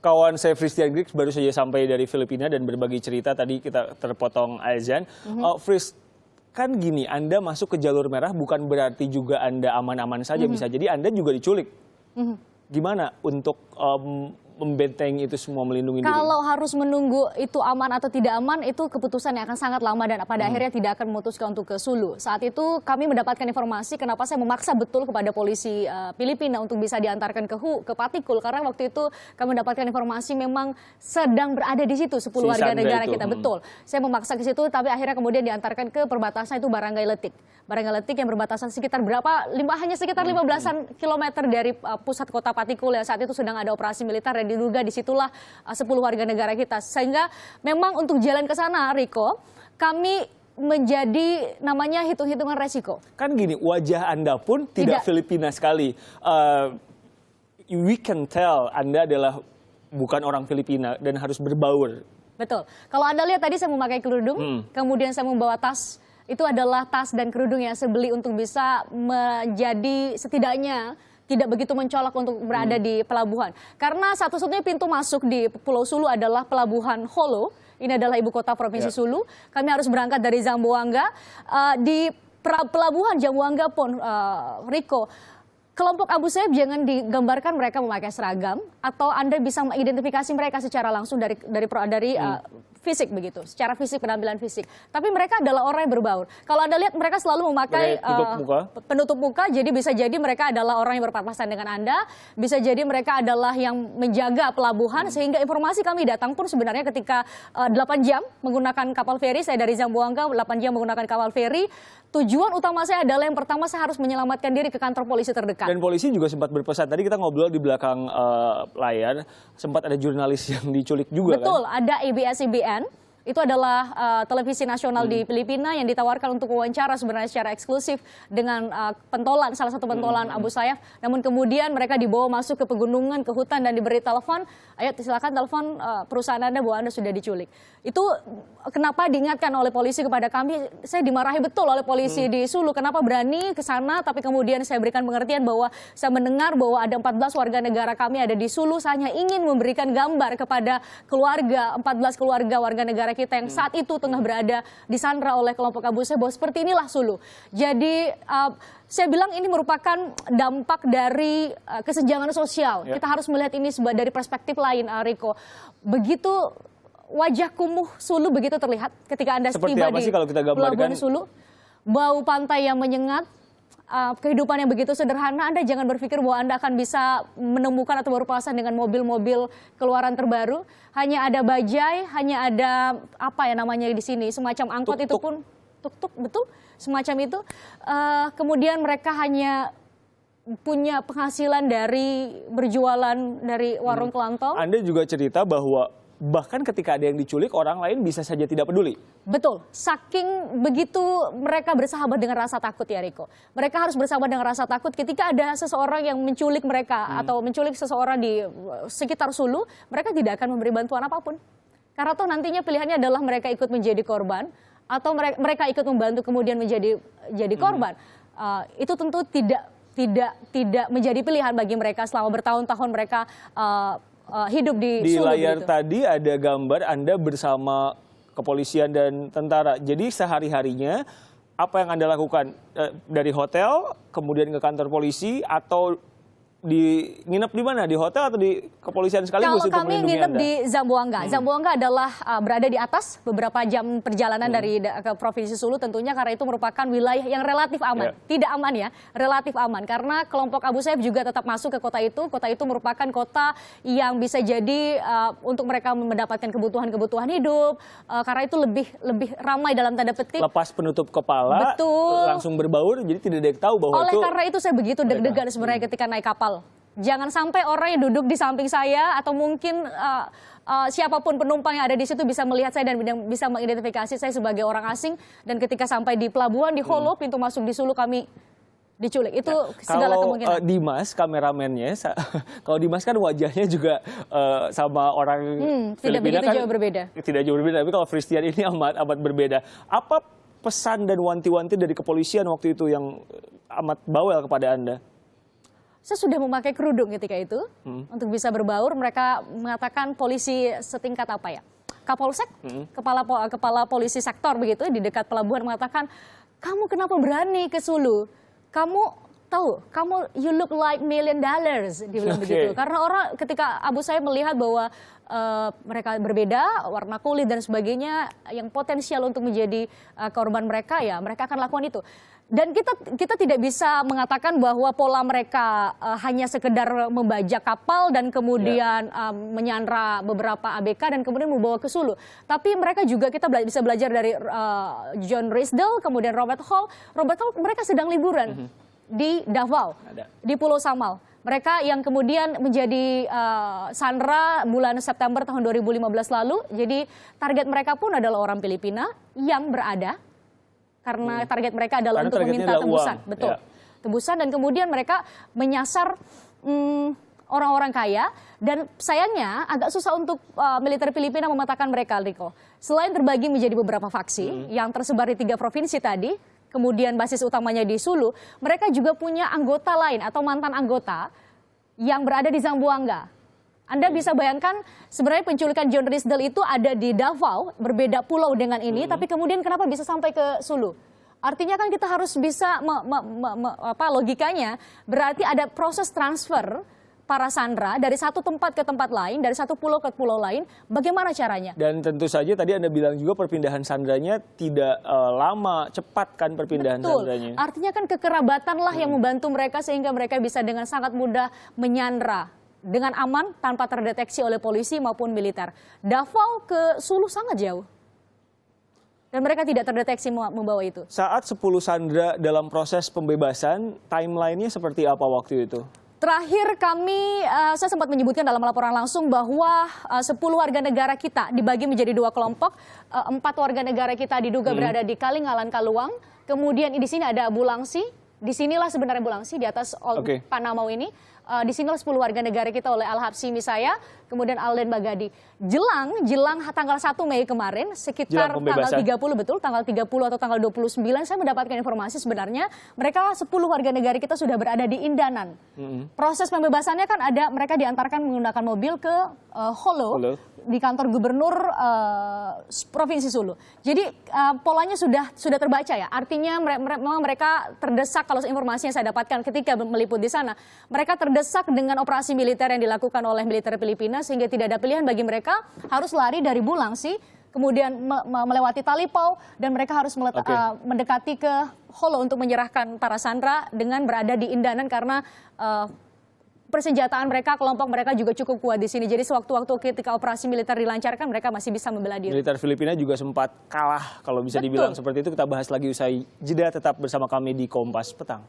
kawan saya Fristian Griggs baru saja sampai dari Filipina dan berbagi cerita. Tadi kita terpotong azan. Fris, kan gini, Anda masuk ke jalur merah bukan berarti juga Anda aman-aman saja. Bisa jadi Anda juga diculik. Gimana untuk membentengi itu semua, melindungi diri? Kalau harus menunggu itu aman atau tidak aman, itu keputusan yang akan sangat lama dan pada akhirnya tidak akan memutuskan untuk ke Sulu. Saat itu kami mendapatkan informasi kenapa saya memaksa betul kepada polisi Filipina untuk bisa diantarkan ke Patikul, karena waktu itu kami mendapatkan informasi memang sedang berada di situ 10 warga negara kita. Betul. Saya memaksa ke situ, tapi akhirnya kemudian diantarkan ke perbatasan itu Barangay Letik. Barangay Letik yang berbatasan sekitar hanya sekitar 15-an kilometer dari pusat kota Patikul yang saat itu sedang ada operasi militer, dan diduga disitulah 10 warga negara kita. Sehingga memang untuk jalan ke sana, Riko, kami menjadi namanya hitung-hitungan resiko. Kan gini, wajah Anda pun tidak Filipina sekali. We can tell Anda adalah bukan orang Filipina dan harus berbaur. Betul. Kalau Anda lihat tadi saya memakai kerudung, kemudian saya membawa tas. Itu adalah tas dan kerudung yang saya beli untuk bisa menjadi setidaknya tidak begitu mencolok untuk berada di pelabuhan. Karena satu-satunya pintu masuk di Pulau Sulu adalah pelabuhan Holo. Ini adalah ibu kota Provinsi Sulu. Kami harus berangkat dari Zamboanga. Di pelabuhan Zamboanga pun, Riko, kelompok Abu Sayyaf jangan digambarkan mereka memakai seragam, atau Anda bisa mengidentifikasi mereka secara langsung dari fisik begitu, secara fisik, penampilan fisik. Tapi mereka adalah orang yang berbaur. Kalau Anda lihat mereka selalu memakai penutup muka, jadi bisa jadi mereka adalah orang yang berpapasan dengan Anda, bisa jadi mereka adalah yang menjaga pelabuhan, sehingga informasi kami datang pun sebenarnya ketika 8 jam menggunakan kapal feri, saya dari Zamboanga 8 jam menggunakan kapal feri, tujuan utama saya adalah yang pertama saya harus menyelamatkan diri ke kantor polisi terdekat. Dan polisi juga sempat berpesan, tadi kita ngobrol di belakang layar, sempat ada jurnalis yang diculik juga. Betul, kan? ada ABS-CBN. Itu adalah televisi nasional di Filipina yang ditawarkan untuk wawancara sebenarnya secara eksklusif dengan salah satu pentolan Abu Sayyaf. Namun kemudian mereka dibawa masuk ke pegunungan, ke hutan, dan diberi telepon, ayo silakan telepon perusahaan Anda bahwa Anda sudah diculik. Itu kenapa diingatkan oleh polisi kepada kami, saya dimarahi betul oleh polisi di Sulu, kenapa berani ke sana, tapi kemudian saya berikan pengertian bahwa saya mendengar bahwa ada 14 warga negara kami ada di Sulu, saya hanya ingin memberikan gambar kepada keluarga, 14 keluarga warga negara kita yang saat itu tengah berada disandra oleh kelompok Abu Sayyaf, bahwa seperti inilah Sulu. Jadi saya bilang ini merupakan dampak dari kesenjangan sosial. Kita harus melihat ini dari perspektif lain, Riko. Begitu wajah kumuh Sulu begitu terlihat ketika Anda tiba di pelabuhan Sulu. Bau pantai yang menyengat, kehidupan yang begitu sederhana. Anda jangan berpikir bahwa Anda akan bisa menemukan atau berpapasan dengan mobil-mobil keluaran terbaru. Hanya ada bajai, hanya ada apa ya namanya di sini, semacam angkot, itu pun tuk-tuk, betul, semacam itu. Kemudian mereka hanya punya penghasilan dari berjualan dari warung kelontong. Anda juga cerita bahwa bahkan ketika ada yang diculik, orang lain bisa saja tidak peduli. Betul, saking begitu mereka bersahabat dengan rasa takut, ya Riko. Mereka harus bersahabat dengan rasa takut ketika ada seseorang yang menculik mereka atau menculik seseorang di sekitar Sulu, mereka tidak akan memberi bantuan apapun. Karena toh nantinya pilihannya adalah mereka ikut menjadi korban atau mereka ikut membantu kemudian menjadi korban. Itu tentu tidak menjadi pilihan bagi mereka selama bertahun-tahun mereka hidup di Sulu. Di layar tadi ada gambar Anda bersama kepolisian dan tentara. Jadi sehari-harinya apa yang Anda lakukan? Dari hotel, kemudian ke kantor polisi, atau nginep di mana? Di hotel atau di kepolisian sekaligus untuk melindungi Anda? Kalau kami nginep di Zamboanga. Zamboanga adalah berada di atas beberapa jam perjalanan dari ke Provinsi Sulu tentunya, karena itu merupakan wilayah yang relatif aman. Tidak aman ya, relatif aman. Karena kelompok Abu Sayyaf juga tetap masuk ke kota itu. Kota itu merupakan kota yang bisa jadi untuk mereka mendapatkan kebutuhan hidup. Karena itu lebih ramai dalam tanda petik. Lepas penutup kepala, langsung berbaur, jadi tidak ada yang tahu bahwa Oleh karena itu saya begitu deg-degan sebenarnya ketika naik kapal. Jangan sampai orang yang duduk di samping saya atau mungkin siapapun penumpang yang ada di situ bisa melihat saya dan bisa mengidentifikasi saya sebagai orang asing. Dan ketika sampai di pelabuhan di Holo, pintu masuk di Sulu, kami diculik. Itu segala kemungkinan. Kalau Dimas, kameramennya, kalau Dimas kan wajahnya juga sama orang Filipina kan jauh berbeda. Tidak jauh berbeda, tapi kalau Fristian ini amat berbeda. Apa pesan dan wanti-wanti dari kepolisian waktu itu yang amat bawel kepada Anda? saya sudah memakai kerudung ketika itu untuk bisa berbaur. Mereka mengatakan polisi setingkat apa ya? Kapolsek, kepala polisi sektor begitu di dekat pelabuhan mengatakan, kamu kenapa berani ke Sulu? Kamu tahu, you look like $1 million, dia bilang begitu. Karena orang ketika Abu Sayyaf melihat bahwa mereka berbeda, warna kulit dan sebagainya, yang potensial untuk menjadi korban mereka, ya mereka akan lakukan itu. Dan kita tidak bisa mengatakan bahwa pola mereka hanya sekedar membajak kapal dan kemudian menyandra beberapa ABK dan kemudian membawa ke Sulu. Tapi mereka juga kita bisa belajar dari John Risdale, kemudian Robert Hall. Mereka sedang liburan di Davao, di Pulau Samal. Mereka yang kemudian menjadi sandera bulan September tahun 2015 lalu. Jadi target mereka pun adalah orang Filipina yang berada. Karena target mereka adalah untuk meminta tebusan. Betul. Tebusan dan kemudian mereka menyasar orang-orang kaya. Dan sayangnya agak susah untuk militer Filipina memetakan mereka, Rico. Selain terbagi menjadi beberapa faksi yang tersebar di 3 provinsi tadi, kemudian basis utamanya di Sulu, mereka juga punya anggota lain atau mantan anggota yang berada di Zamboanga. Anda bisa bayangkan sebenarnya penculikan John Risdale itu ada di Davao, berbeda pulau dengan ini, tapi kemudian kenapa bisa sampai ke Sulu? Artinya kan kita harus bisa, logikanya berarti ada proses transfer para sandera dari satu tempat ke tempat lain, dari satu pulau ke pulau lain, bagaimana caranya? Dan tentu saja tadi Anda bilang juga perpindahan sandranya tidak lama, cepat kan perpindahan sandranya. Artinya kan kekerabatan lah yang membantu mereka sehingga mereka bisa dengan sangat mudah menyandra dengan aman tanpa terdeteksi oleh polisi maupun militer. Davao ke Sulu sangat jauh. Dan mereka tidak terdeteksi membawa itu. Saat 10 sandera dalam proses pembebasan, timeline-nya seperti apa waktu itu? Terakhir saya sempat menyebutkan dalam laporan langsung bahwa 10 warga negara kita dibagi menjadi 2 kelompok. 4 warga negara kita diduga berada di Kalingalan, Kaluang. Kemudian di sini ada Abu Langsi. Disinilah sebenarnya Abu Langsi, di atas Panamau ini. Di sinilah 10 warga negara kita oleh Al-Habsi Misaya, kemudian Alden Bagadi. Jelang tanggal 1 Mei kemarin, sekitar tanggal 30 betul, tanggal 30 atau tanggal 29, saya mendapatkan informasi sebenarnya mereka 10 warga negara kita sudah berada di Indanan. Proses pembebasannya kan ada, mereka diantarkan menggunakan mobil ke Holo, di kantor gubernur Provinsi Sulu. Jadi polanya sudah terbaca ya, artinya memang mereka terdesak, kalau informasi yang saya dapatkan ketika meliput di sana, mereka terdesak dengan operasi militer yang dilakukan oleh militer Filipina sehingga tidak ada pilihan bagi mereka, harus lari dari Bulangsi, kemudian melewati Talipau, dan mereka harus mendekati ke Holo untuk menyerahkan para sandera dengan berada di Indanan karena persenjataan mereka, kelompok mereka juga cukup kuat di sini. Jadi sewaktu-waktu ketika operasi militer dilancarkan, mereka masih bisa membela diri. Militer Filipina juga sempat kalah, kalau bisa dibilang seperti itu. Kita bahas lagi usai jeda, tetap bersama kami di Kompas Petang.